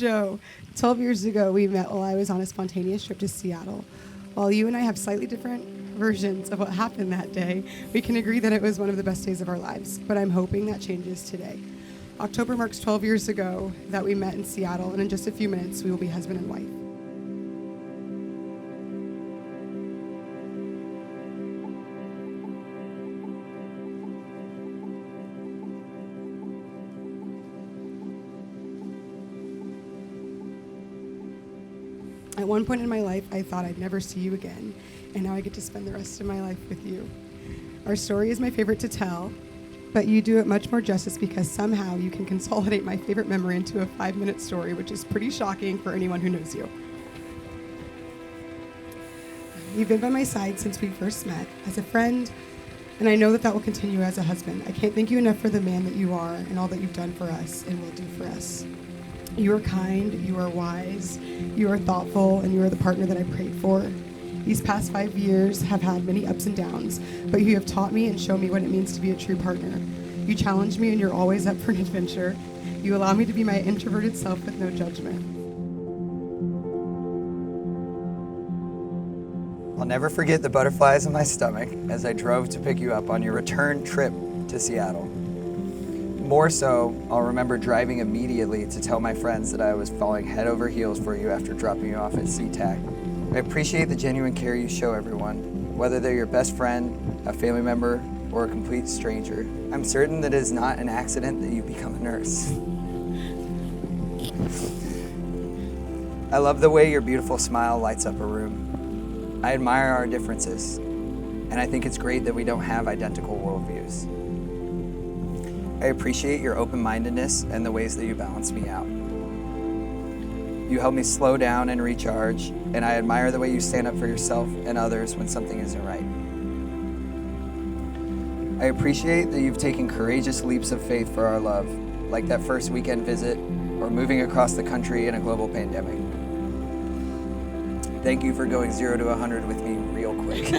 Joe. 12 years ago, we met while I was on a spontaneous trip to Seattle. While you and I have slightly different versions of what happened that day, we can agree that it was one of the best days of our lives, but I'm hoping that changes today. October marks 12 years ago that we met in Seattle, and in just a few minutes, we will be husband and wife. At one point in my life, I thought I'd never see you again, and now I get to spend the rest of my life with you. Our story is my favorite to tell, but you do it much more justice because somehow you can consolidate my favorite memory into a 5-minute story, which is pretty shocking for anyone who knows you. You've been by my side since we first met as a friend, and I know that that will continue as a husband. I can't thank you enough for the man that you are and all that you've done for us and will do for us. You are kind, you are wise, you are thoughtful, and you are the partner that I prayed for. These past 5 years have had many ups and downs, but you have taught me and shown me what it means to be a true partner. You challenge me and you're always up for an adventure. You allow me to be my introverted self with no judgment. I'll never forget the butterflies in my stomach as I drove to pick you up on your return trip to Seattle. More so, I'll remember driving immediately to tell my friends that I was falling head over heels for you after dropping you off at SeaTac. I appreciate the genuine care you show everyone, whether they're your best friend, a family member, or a complete stranger. I'm certain that it is not an accident that you become a nurse. I love the way your beautiful smile lights up a room. I admire our differences, and I think it's great that we don't have identical worldviews. I appreciate your open-mindedness and the ways that you balance me out. You help me slow down and recharge, and I admire the way you stand up for yourself and others when something isn't right. I appreciate that you've taken courageous leaps of faith for our love, like that first weekend visit or moving across the country in a global pandemic. Thank you for going 0 to 100 with me real quick.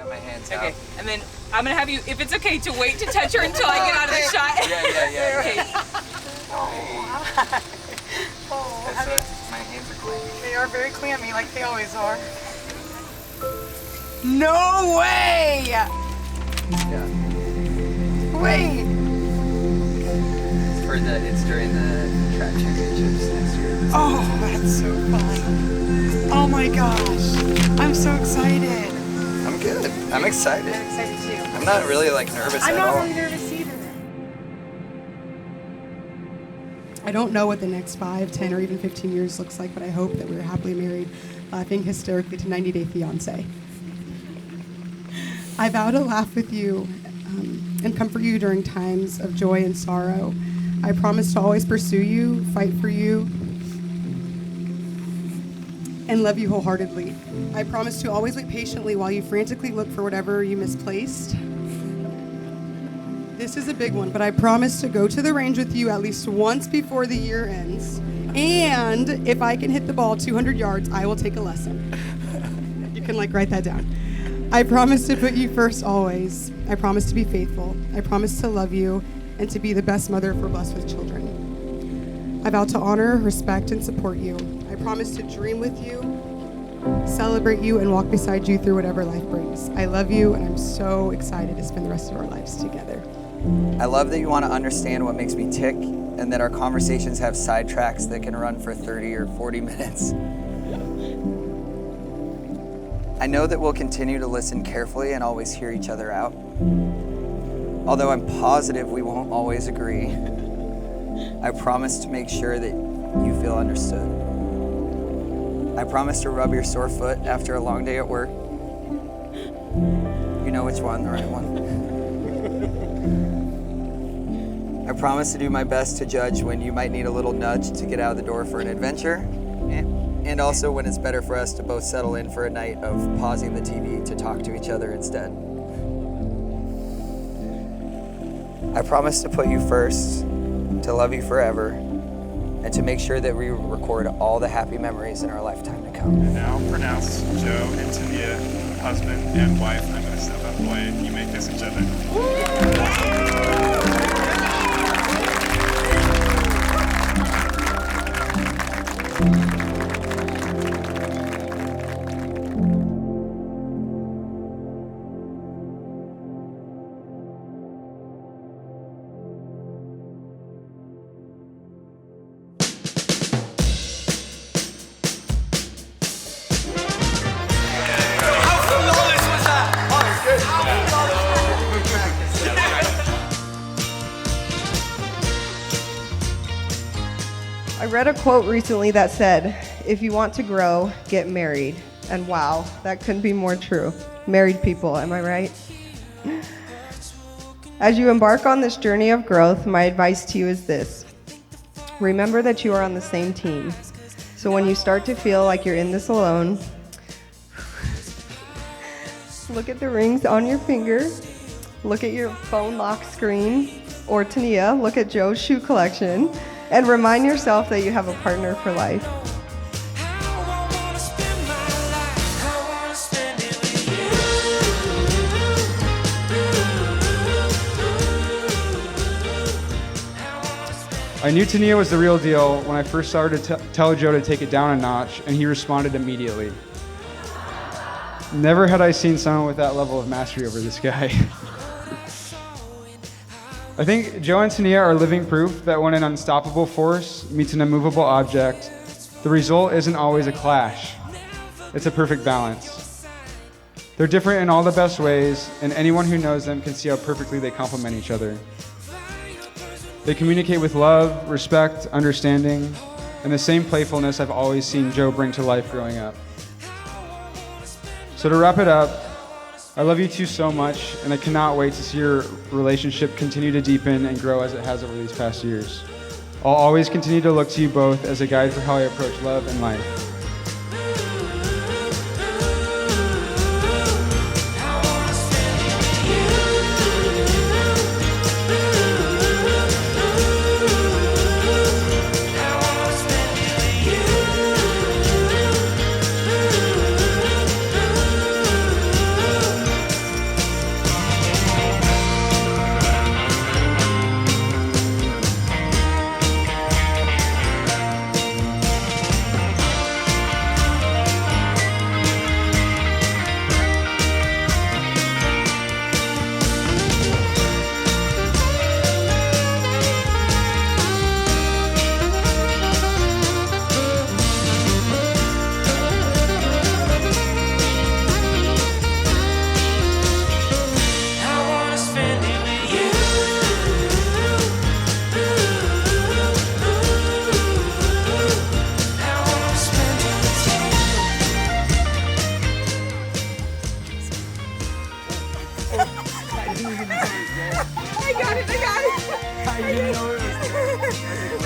My hands okay, out. and then I'm gonna have you, if it's okay, to wait to touch her until I get out of the shot. Yeah. Okay. My hands are clean. They are very clammy, like they always are. No way! Yeah. Wait! It's during the track championships next year. Oh, that's so fun. Oh my gosh. I'm so excited. I'm good. I'm excited. I'm excited too. I'm not really nervous I'm at not all. really nervous either. I don't know what the next 5, 10, or even 15 years looks like, but I hope that we're happily married, laughing hysterically to 90 Day Fiancé. I vow to laugh with you and comfort you during times of joy and sorrow. I promise to always pursue you, fight for you, and love you wholeheartedly. I promise to always wait patiently while you frantically look for whatever you misplaced. This is a big one, but I promise to go to the range with you at least once before the year ends. And if I can hit the ball 200 yards, I will take a lesson. You can write that down. I promise to put you first always. I promise to be faithful. I promise to love you and to be the best mother if we're blessed with children. I vow to honor, respect, and support you. I promise to dream with you, celebrate you, and walk beside you through whatever life brings. I love you, and I'm so excited to spend the rest of our lives together. I love that you want to understand what makes me tick and that our conversations have sidetracks that can run for 30 or 40 minutes. I know that we'll continue to listen carefully and always hear each other out. Although I'm positive we won't always agree, I promise to make sure that you feel understood. I promise to rub your sore foot after a long day at work. You know which one, the right one. I I promise to do my best to judge when you might need a little nudge to get out of the door for an adventure, and also when it's better for us to both settle in for a night of pausing the TV to talk to each other instead. I promise to put you first, to love you forever, and to make sure that we record all the happy memories in our lifetime to come. And now pronounce Joe and Taneah husband and wife. I'm going to step out of the way. You may kiss each other. I read a quote recently that said, if you want to grow, get married. And wow, that couldn't be more true. Married people, am I right? As you embark on this journey of growth, my advice to you is this. Remember that you are on the same team. So when you start to feel like you're in this alone, look at the rings on your finger, look at your phone lock screen, or Taneah, look at Joe's shoe collection, and remind yourself that you have a partner for life. I knew Taneah was the real deal when I first started to tell Joe to take it down a notch, and he responded immediately. Never had I seen someone with that level of mastery over this guy. I think Joe and Taneah are living proof that when an unstoppable force meets an immovable object, the result isn't always a clash. It's a perfect balance. They're different in all the best ways, and anyone who knows them can see how perfectly they complement each other. They communicate with love, respect, understanding, and the same playfulness I've always seen Joe bring to life growing up. So to wrap it up, I love you two so much, and I cannot wait to see your relationship continue to deepen and grow as it has over these past years. I'll always continue to look to you both as a guide for how I approach love and life. I got it. I didn't know it was there.